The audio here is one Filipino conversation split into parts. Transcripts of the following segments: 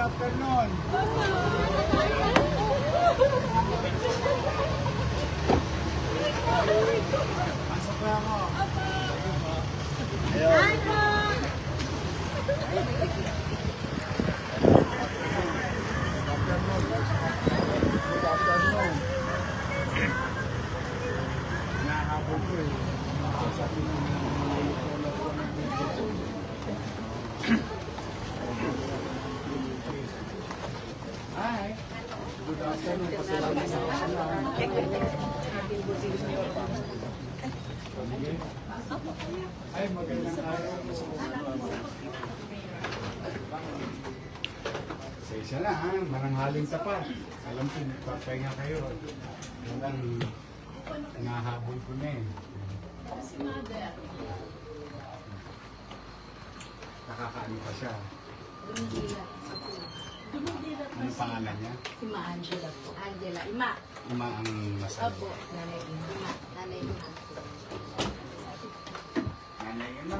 afternoon. Pasok na ako. Ayun. Good afternoon. Nahabol ko eh. Sabi mo Hi. Good afternoon. Pasalamat sa Ay, magandang araw. Isa na ha, mananghaling tapat. Alam ko, nagpapahinga kayo. Walang nahabol ko na eh. Si Mother. Nakakaano pa siya. Dumidila. Dumidila pa Ano pangalan niya? Si Ma Angela po. Angela. Ima. Ima ang masabi. Opo. Nanay Ima. Ima. Nanay Ima. Nanay Ima.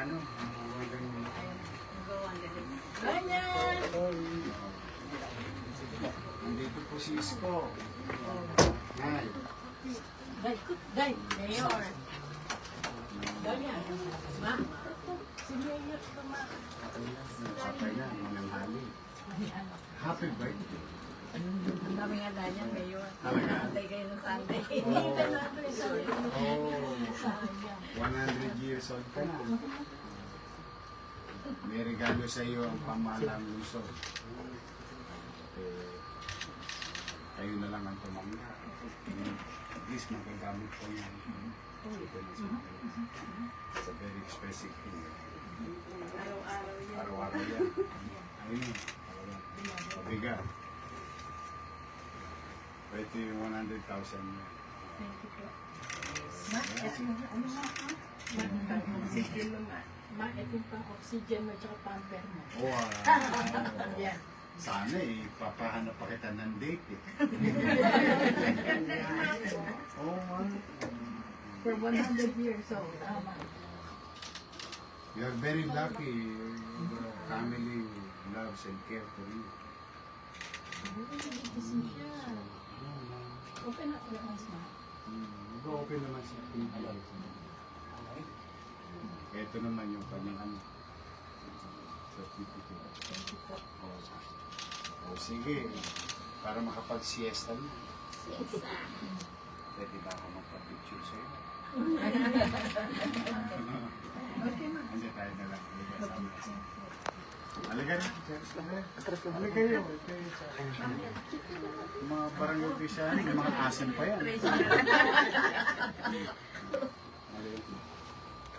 Ano? Ganyan! Nandito po si Isko. Nay. Day! Mayor! Ganyan! Ma! Si Mayor ka, Ma! Napapay na, mananghali. Happy birthday. Ang dami nga na niyan, Mayor. Talaga? Antay kayo ng Sunday. Oh, 100 years old ka na. May regalo sa iyo ang pamahalang Luzon. Kayo na lang ang tumangga. At least magagamit ko yan. It's a very expensive thing. Araw-araw yan. Araw-araw yan. Ayun yun. Pabigat. Ito yung 100,000 niya. Thank you po. Ma, ano nga ka? Oxygen mo, Ma. Ma, ito yung pang-oxygen mo at pamper mo. Oh, Yan. sana eh, papahanap pa kita ng date eh. Oh, For 100 years old. you're very lucky. Your family loves and care for you. Open up your eyes, Ma. Mag-open naman siya. Ito naman yung kanyang certificate. Thank you po. O sige, para makapag-siesta na. Pwede ba ako magpa-picture sa'yo? Okay, Ma. Hindi tayo na lang. Halika na. Halika kayo. Mga barangay official, may mga asin pa yan.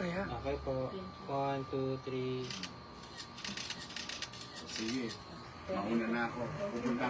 Okay po. 1, 2, 3. Sige, mauna na ako. Pupunta